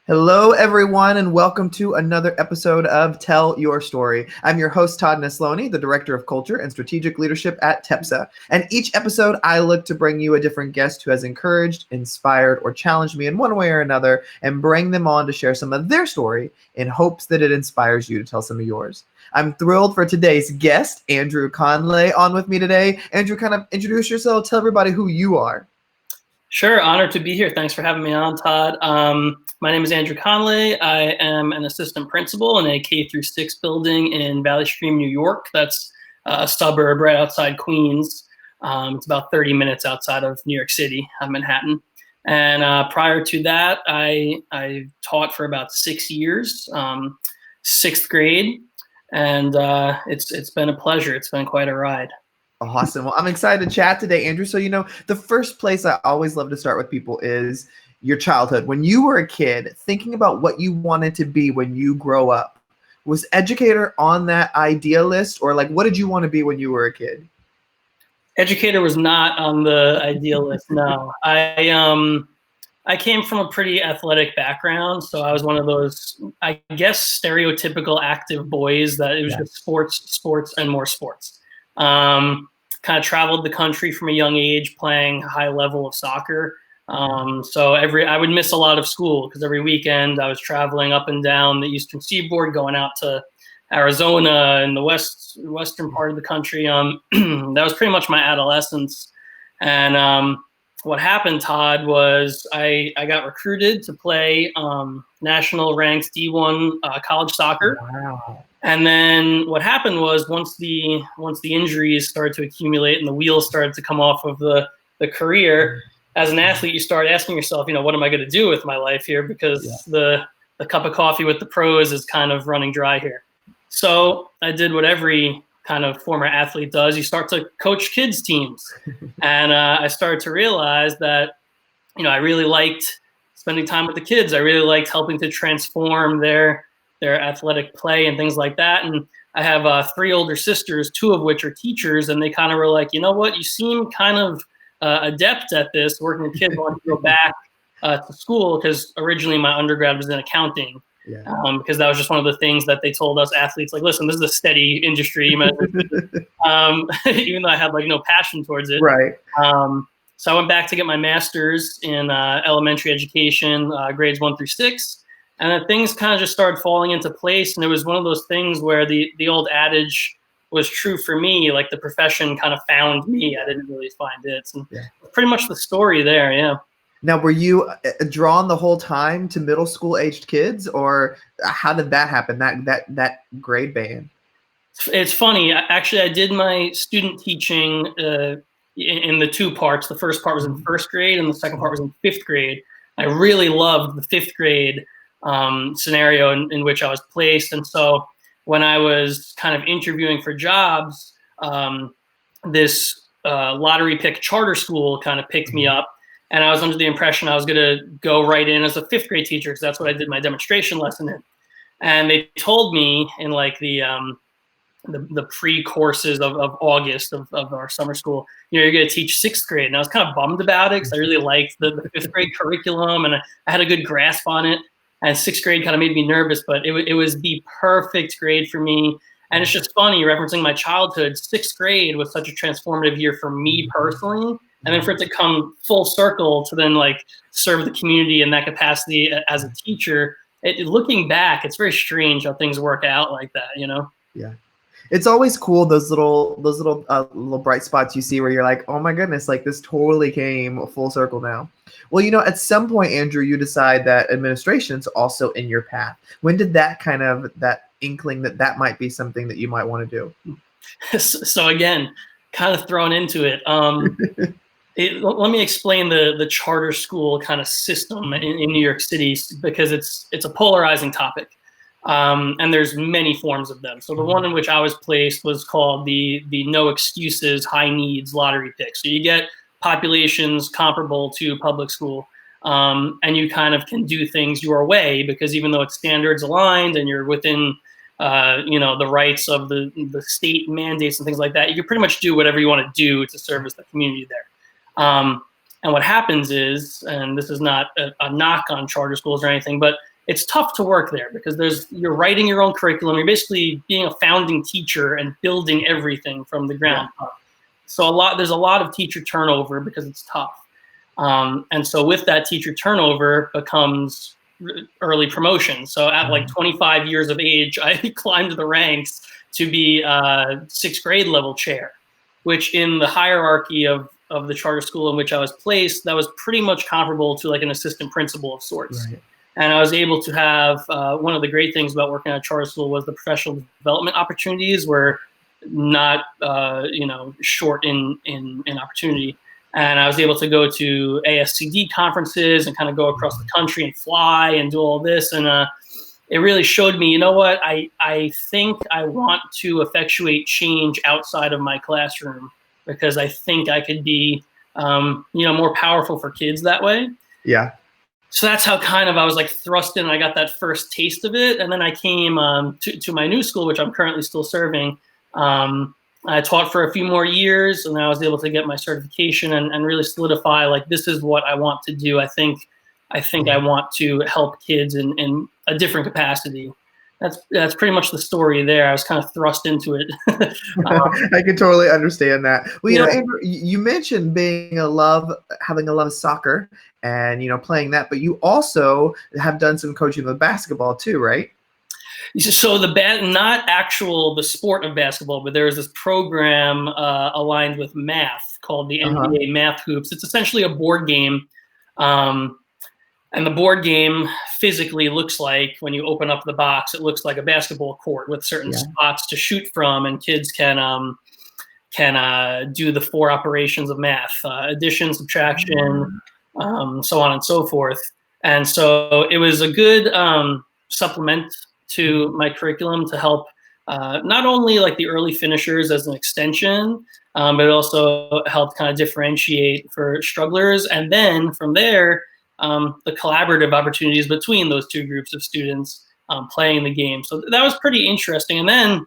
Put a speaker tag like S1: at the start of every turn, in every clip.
S1: Hello, everyone, and welcome to another episode of Tell Your Story. I'm your host, Todd Nesloni, the Director of Culture and Strategic Leadership at TEPSA. And each episode, I look to bring you a different guest who has encouraged, inspired, or challenged me in one way or another, and bring them on to share some of their story in hopes that it inspires you to tell some of yours. I'm thrilled for today's guest, Andrew Canlé, on with me today. Andrew, kind of introduce yourself, tell everybody who you are.
S2: Sure, honored to be here. Thanks for having me on, Todd. My name is Andrew Canlé. I am an assistant principal in a K-6 building in Valley Stream, New York. That's a suburb right outside Queens. It's about 30 minutes outside of New York City, Manhattan. And prior to that, I taught for about 6 years, sixth grade, and it's been a pleasure. It's been quite a ride.
S1: Awesome. Well, I'm excited to chat today, Andrew. So, the first place I always love to start with people is your childhood. When you were a kid, thinking about what you wanted to be when you grow up, was educator on that idea list, or like, what did you want to be when you were a kid?
S2: Educator was not on the ideal list. No, I came from a pretty athletic background, so I was one of those, I guess, stereotypical active boys that it was just sports, and more sports. Kind of traveled the country from a young age playing high level of soccer. So I would miss a lot of school because every weekend I was traveling up and down the Eastern Seaboard, going out to Arizona and the western part of the country. That was pretty much my adolescence. And what happened, Todd, was I got recruited to play national ranked D1 college soccer.
S1: Wow.
S2: And then what happened was once the injuries started to accumulate and the wheels started to come off of the career, as an athlete, you start asking yourself, what am I going to do with my life here? Because the cup of coffee with the pros is kind of running dry here. So I did what every kind of former athlete does. You start to coach kids teams. And I started to realize that, I really liked spending time with the kids. I really liked helping to transform their athletic play and things like that. And I have 3 older sisters, 2 of which are teachers, and they kind of were like, you know what, you seem kind of adept at this, working with kids. I want to go back to school, because originally my undergrad was in accounting. Because that was just one of the things that they told us athletes, like, listen, this is a steady industry. Even though I had no passion towards it.
S1: Right.
S2: So I went back to get my master's in elementary education, grades 1 through 6. And then things kind of just started falling into place. And it was one of those things where the old adage was true for me, like the profession kind of found me. I didn't really find it. And pretty much the story there, yeah.
S1: Now, were you drawn the whole time to middle school aged kids, or how did that happen, that grade band?
S2: It's funny. Actually, I did my student teaching in the 2 parts. The first part was in 1st grade, and the second part was in 5th grade. I really loved the 5th grade scenario in which I was placed. And so when I was kind of interviewing for jobs, this lottery pick charter school kind of picked me up. And I was under the impression I was going to go right in as a 5th grade teacher, because that's what I did my demonstration lesson in. And they told me in the pre-courses of August of our summer school, you're going to teach 6th grade. And I was kind of bummed about it, because I really liked the 5th grade curriculum, and I had a good grasp on it. And 6th grade kind of made me nervous, but it was the perfect grade for me. And it's just funny, referencing my childhood, 6th grade was such a transformative year for me personally. And then for it to come full circle to then serve the community in that capacity as a teacher, looking back, it's very strange how things work out like that,
S1: Yeah. It's always cool, those little bright spots you see where you're like, oh my goodness, this totally came full circle now. Well, at some point, Andrew, you decide that administration's also in your path. When did that inkling that might be something that you might want to
S2: do? So again, kind of thrown into it. Let me explain the charter school kind of system in New York City, because it's a polarizing topic. And there's many forms of them. So the one in which I was placed was called the no excuses, high needs lottery pick. So you get populations comparable to public school, and you kind of can do things your way, because even though it's standards aligned and you're within the rights of the state mandates and things like that, you can pretty much do whatever you want to do to service the community there. And what happens is, and this is not a knock on charter schools or anything, but it's tough to work there because you're writing your own curriculum. You're basically being a founding teacher and building everything from the ground up. So there's a lot of teacher turnover because it's tough. And so with that teacher turnover becomes early promotion. So at like 25 years of age, I climbed the ranks to be sixth grade level chair, which in the hierarchy of the charter school in which I was placed, that was pretty much comparable to like an assistant principal of sorts. Right. And I was able to have, one of the great things about working at a charter school was the professional development opportunities were not, short in opportunity. And I was able to go to ASCD conferences and kind of go across the country and fly and do all this. And it really showed me, you know what, I think I want to effectuate change outside of my classroom because I think I could be, more powerful for kids that way.
S1: Yeah.
S2: So that's how kind of I was like thrust in. I got that first taste of it. And then I came to my new school, which I'm currently still serving. I taught for a few more years, and I was able to get my certification and really solidify, like, this is what I want to do. I think I want to help kids in a different capacity. That's pretty much the story there. I was kind of thrust into it.
S1: I can totally understand that. Well, Andrew, you mentioned having a love of soccer and, playing that, but you also have done some coaching of basketball too, right?
S2: So not the sport of basketball, but there is this program aligned with math called the NBA Math Hoops. It's essentially a board game. And the board game physically looks like, when you open up the box, it looks like a basketball court with certain spots to shoot from, and kids can do the 4 operations of math, addition, subtraction, so on and so forth. And so it was a good supplement to my curriculum to help not only like the early finishers as an extension, but it also helped kind of differentiate for strugglers. And then from there, the collaborative opportunities between those two groups of students playing the game. So that was pretty interesting. And then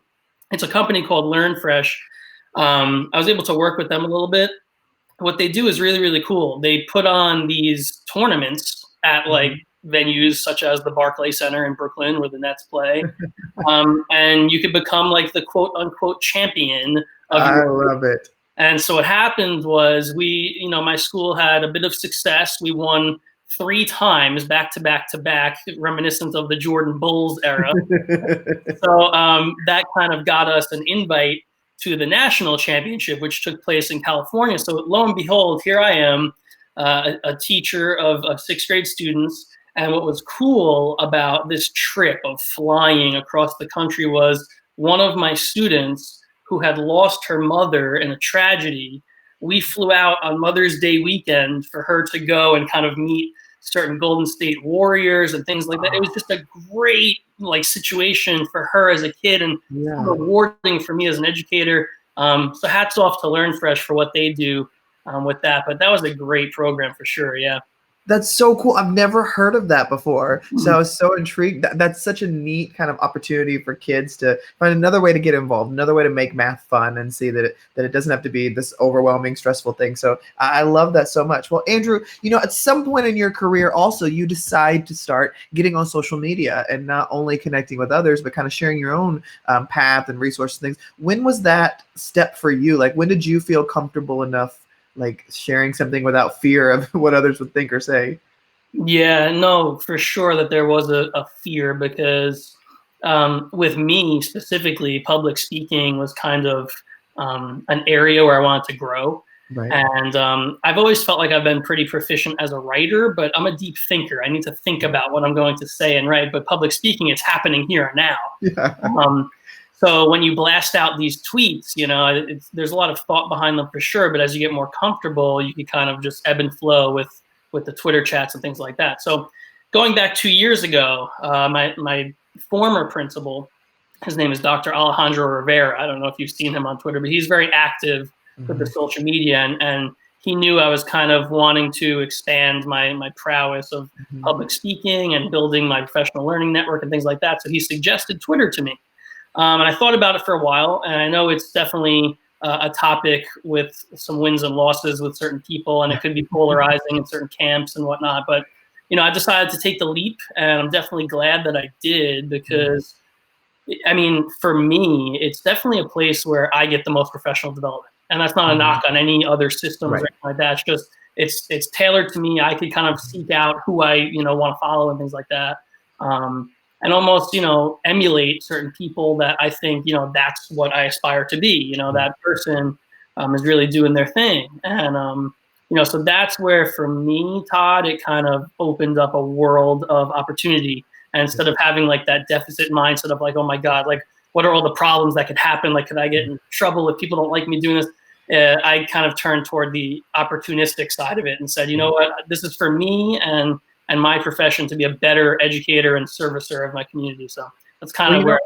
S2: it's a company called Learn Fresh. I was able to work with them a little bit. What they do is really, really cool. They put on these tournaments at like venues such as the Barclays Center in Brooklyn where the Nets play. And you could become like the quote unquote champion.
S1: I love it.
S2: And so what happened was my school had a bit of success. We won 3 times back to back to back, reminiscent of the Jordan Bulls era. So that kind of got us an invite to the national championship, which took place in California. So lo and behold, here I am, a teacher of 6th grade students. And what was cool about this trip of flying across the country was one of my students who had lost her mother in a tragedy. We flew out on Mother's Day weekend for her to go and kind of meet certain Golden State Warriors and things like that. It was just a great situation for her as a kid and rewarding for me as an educator. So hats off to Learn Fresh for what they do with that. But that was a great program for sure. Yeah.
S1: That's so cool. I've never heard of that before. So I was so intrigued. That's such a neat kind of opportunity for kids to find another way to get involved, another way to make math fun and see that it doesn't have to be this overwhelming, stressful thing. So I love that so much. Well, Andrew, at some point in your career also, you decide to start getting on social media and not only connecting with others, but kind of sharing your own path and resources and things. When was that step for you? Like, when did you feel comfortable enough sharing something without fear of what others would think or say?
S2: Yeah, no, for sure that there was a fear because with me specifically, public speaking was kind of an area where I wanted to grow. Right. And I've always felt like I've been pretty proficient as a writer, but I'm a deep thinker. I need to think about what I'm going to say and write, but public speaking, it's happening here and now. Yeah. So when you blast out these tweets, there's a lot of thought behind them for sure. But as you get more comfortable, you can kind of just ebb and flow with the Twitter chats and things like that. So going back 2 years ago, my former principal, his name is Dr. Alejandro Rivera. I don't know if you've seen him on Twitter, but he's very active with the social media. And he knew I was kind of wanting to expand my prowess of public speaking and building my professional learning network and things like that. So he suggested Twitter to me. And I thought about it for a while, and I know it's definitely a topic with some wins and losses with certain people, and it could be polarizing in certain camps and whatnot. But I decided to take the leap, and I'm definitely glad that I did, because I mean, for me, it's definitely a place where I get the most professional development. And that's not a knock on any other systems or anything like that. It's just, it's tailored to me. I could kind of seek out who I, want to follow and things like that. And almost, emulate certain people that I think, that's what I aspire to be. That person is really doing their thing. And, so that's where, for me, Todd, it kind of opened up a world of opportunity. And instead of having like that deficit mindset of like, oh my God, like what are all the problems that could happen? Like, could I get in trouble if people don't like me doing this? I kind of turned toward the opportunistic side of it and said, you know what, this is for me and my profession to be a better educator and servicer of my community. So that's kind of where.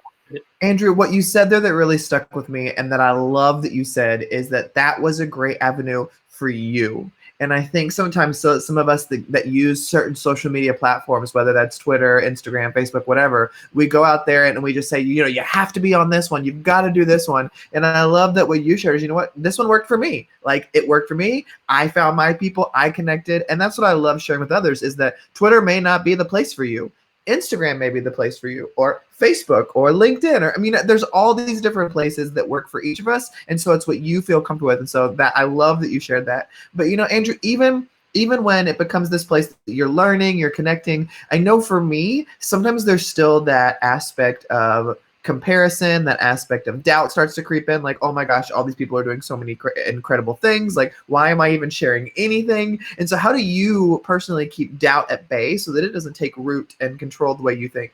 S1: Andrew, what you said there that really stuck with me and that I love that you said is that was a great avenue for you. And I think sometimes some of us that use certain social media platforms, whether that's Twitter, Instagram, Facebook, whatever, we go out there and we just say, you have to be on this one. You've got to do this one. And I love that what you shared is, you know what, this one worked for me. Like, it worked for me. I found my people. I connected. And that's what I love sharing with others, is that Twitter may not be the place for you. Instagram may be the place for you, or Facebook, or LinkedIn, or there's all these different places that work for each of us, and so it's what you feel comfortable with. And so that I love that you shared that. But Andrew, even when it becomes this place that you're learning, you're connecting, I know for me, sometimes there's still that aspect of comparison, that aspect of doubt starts to creep in, like, oh my gosh, all these people are doing so many incredible things, like, why am I even sharing anything? And so how do you personally keep doubt at bay so that it doesn't take root and control the way you think?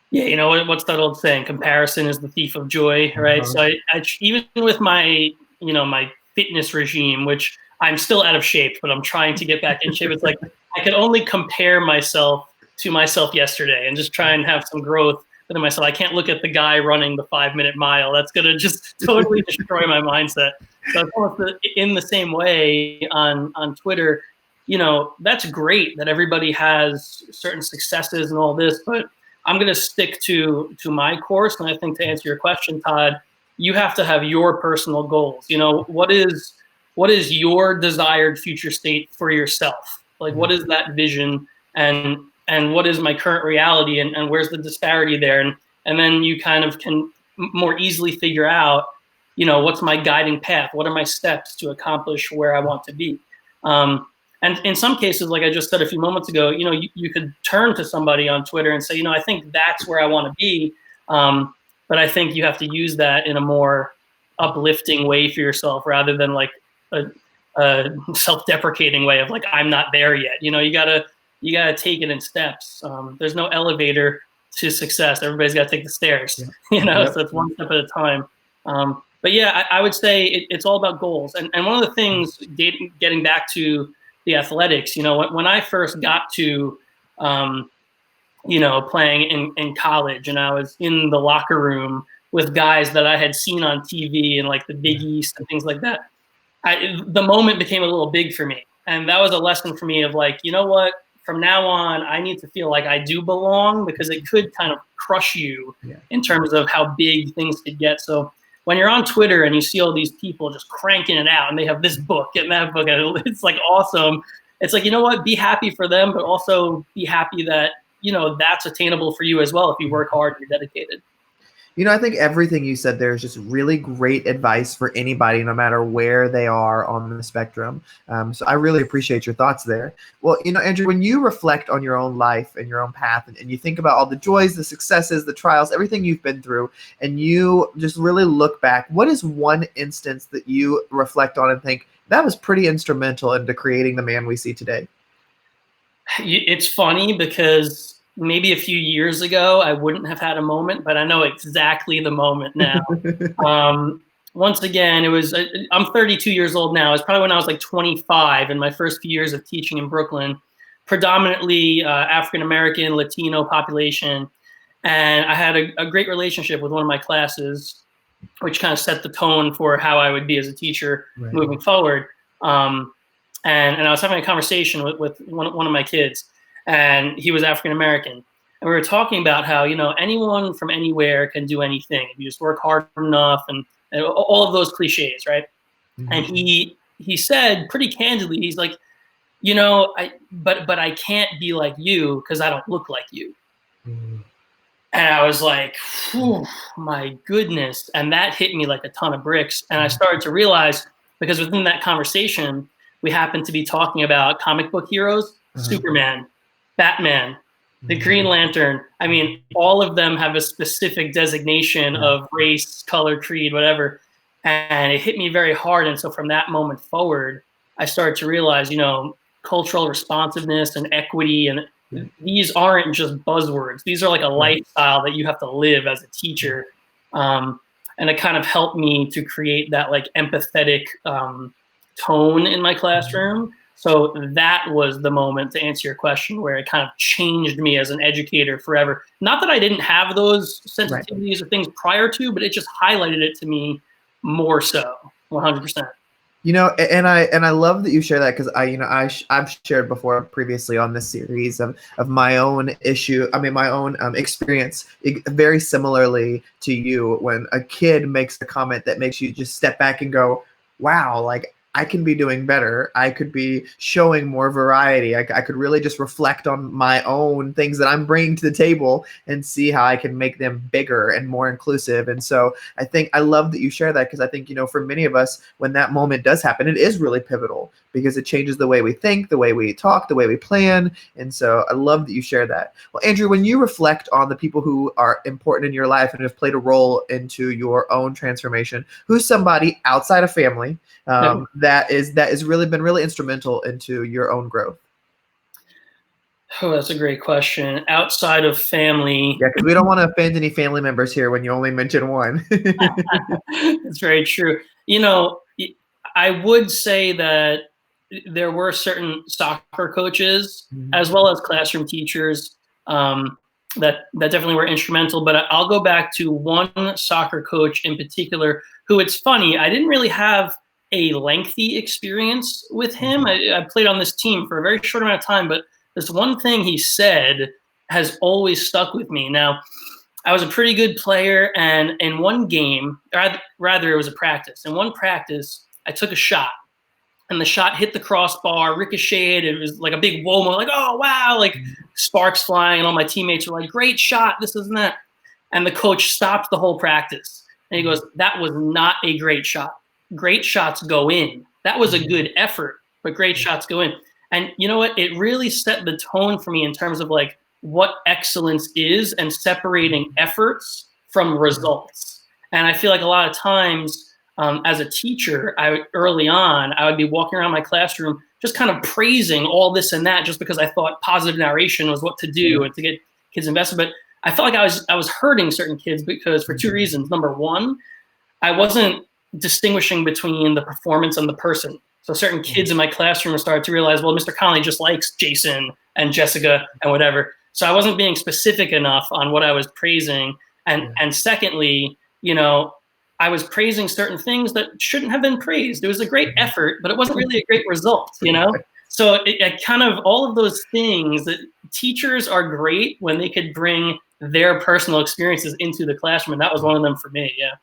S2: Yeah, what's that old saying? Comparison is the thief of joy, right? So I even with my my fitness regime, which I'm still out of shape, but I'm trying to get back in shape. It's like I can only compare myself to myself yesterday and just try and have some growth within myself. I can't look at the guy running the 5-minute mile. That's going to just totally destroy my mindset. So it's almost in the same way on Twitter, that's great that everybody has certain successes and all this, but I'm going to stick to my course. And I think, to answer your question, Todd, you have to have your personal goals. What is your desired future state for yourself? Like, what is that vision, and what is my current reality, and where's the disparity there? And then you kind of can more easily figure out, what's my guiding path? What are my steps to accomplish where I want to be? And in some cases, like I just said a few moments ago, you could turn to somebody on Twitter and say, I think that's where I want to be. But I think you have to use that in a more uplifting way for yourself, rather than like a self-deprecating way of like, I'm not there yet. You gotta take it in steps. There's no elevator to success. Everybody's got to take the stairs. So it's one step at a time. But yeah, I would say it's all about goals. And one of the things, getting back to the athletics, when I first got to, playing in college, and I was in the locker room with guys that I had seen on TV and like the Big East and things like that, the moment became a little big for me. And that was a lesson for me of like, you know what, from now on, I need to feel like I do belong, because it could kind of crush you in terms of how big things could get. So when you're on Twitter and you see all these people just cranking it out, and they have this book and that book, and it's like awesome. It's like, you know what, be happy for them, but also be happy that, that's attainable for you as well if you work hard and you're dedicated.
S1: I think everything you said there is just really great advice for anybody, no matter where they are on the spectrum. So I really appreciate your thoughts there. Well, Andrew, when you reflect on your own life and your own path, and you think about all the joys, the successes, the trials, everything you've been through, and you just really look back, what is one instance that you reflect on and think, that was pretty instrumental into creating the man we see today?
S2: It's funny because maybe a few years ago, I wouldn't have had a moment, but I know exactly the moment now. Once again, I'm 32 years old now. It's probably when I was like 25 in my first few years of teaching in Brooklyn, predominantly African-American, Latino population. And I had a great relationship with one of my classes, which kind of set the tone for how I would be as a teacher moving forward. And I was having a conversation with one of my kids, and he was African-American. And we were talking about how, anyone from anywhere can do anything if you just work hard enough, and all of those cliches, right? Mm-hmm. And he said pretty candidly, he's like, but I can't be like you because I don't look like you.
S1: Mm.
S2: And I was like, my goodness. And that hit me like a ton of bricks. And I started to realize, because within that conversation, we happened to be talking about comic book heroes, Superman, Batman, the Green Lantern. I mean, all of them have a specific designation of race, color, creed, whatever. And it hit me very hard. And so from that moment forward, I started to realize, cultural responsiveness and equity, and these aren't just buzzwords. These are like a lifestyle that you have to live as a teacher. And it kind of helped me to create that like empathetic tone in my classroom. So that was the moment, to answer your question, where it kind of changed me as an educator forever. Not that I didn't have those sensitivities or things prior to, but it just highlighted it to me more so, 100%.
S1: And I love that you share that, because I've shared before previously on this series of my own my own experience, very similarly to you, when a kid makes a comment that makes you just step back and go, wow, like I can be doing better. I could be showing more variety. I could really just reflect on my own things that I'm bringing to the table and see how I can make them bigger and more inclusive. And so I love that you share that, because I think, for many of us, when that moment does happen, it is really pivotal, because it changes the way we think, the way we talk, the way we plan. And so I love that you share that. Well, Andrew, when you reflect on the people who are important in your life and have played a role into your own transformation, who's somebody outside of family that is really been really instrumental into your own growth?
S2: Oh, that's a great question. Outside of family.
S1: Yeah, because we don't want to offend any family members here when you only mention one.
S2: That's very true. I would say that there were certain soccer coaches as well as classroom teachers that definitely were instrumental. But I'll go back to one soccer coach in particular who, it's funny, I didn't really have a lengthy experience with him. I played on this team for a very short amount of time, but this one thing he said has always stuck with me. Now, I was a pretty good player, and in one game, rather it was a practice. In one practice, I took a shot, and the shot hit the crossbar, ricocheted. It was like a big whoa moment, like, oh, wow, like sparks flying, and all my teammates were like, great shot, this and that. And the coach stopped the whole practice, and he goes, that was not a great shot. Great shots go in. That was a good effort, but great shots go in. And you know what? It really set the tone for me in terms of like what excellence is and separating efforts from results. And I feel like a lot of times as a teacher, early on, I would be walking around my classroom just kind of praising all this and that just because I thought positive narration was what to do and to get kids invested. But I felt like I was hurting certain kids because for two reasons. Number one, I wasn't distinguishing between the performance and the person. So certain kids in my classroom started to realize, well, Mr. Canlé just likes Jason and Jessica and whatever. So I wasn't being specific enough on what I was praising. And secondly, I was praising certain things that shouldn't have been praised. It was a great effort, but it wasn't really a great result, So it kind of, all of those things, that teachers are great when they could bring their personal experiences into the classroom. And that was one of them for me. Yeah.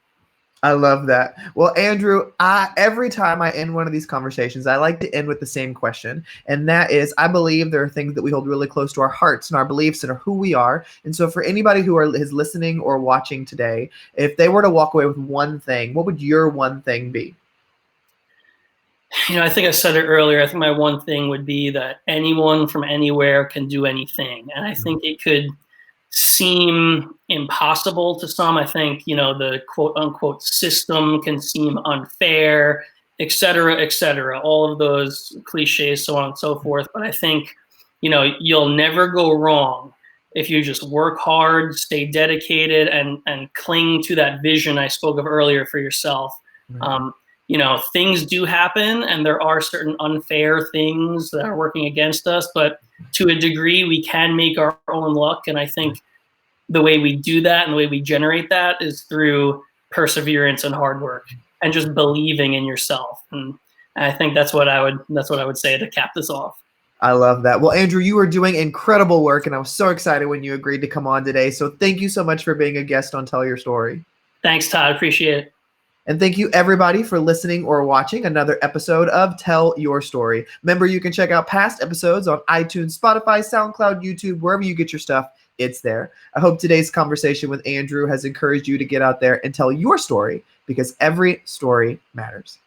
S1: I love that. Well, Andrew, every time I end one of these conversations, I like to end with the same question. And that is, I believe there are things that we hold really close to our hearts and our beliefs and who we are. And so for anybody who is listening or watching today, if they were to walk away with one thing, what would your one thing be?
S2: I think I said it earlier. I think my one thing would be that anyone from anywhere can do anything. And I think it could seem impossible to some. I think, the quote unquote system can seem unfair, et cetera, all of those cliches, so on and so forth. But I think, you'll never go wrong if you just work hard, stay dedicated, and cling to that vision I spoke of earlier for yourself. Things do happen, and there are certain unfair things that are working against us, but to a degree, we can make our own luck. And I think the way we do that and the way we generate that is through perseverance and hard work and just believing in yourself. And I think that's what I would say to cap this off.
S1: I love that. Well, Andrew, you are doing incredible work, and I was so excited when you agreed to come on today. So thank you so much for being a guest on Tell Your Story.
S2: Thanks, Todd. Appreciate it.
S1: And thank you, everybody, for listening or watching another episode of Tell Your Story. Remember, you can check out past episodes on iTunes, Spotify, SoundCloud, YouTube, wherever you get your stuff. It's there. I hope today's conversation with Andrew has encouraged you to get out there and tell your story, because every story matters.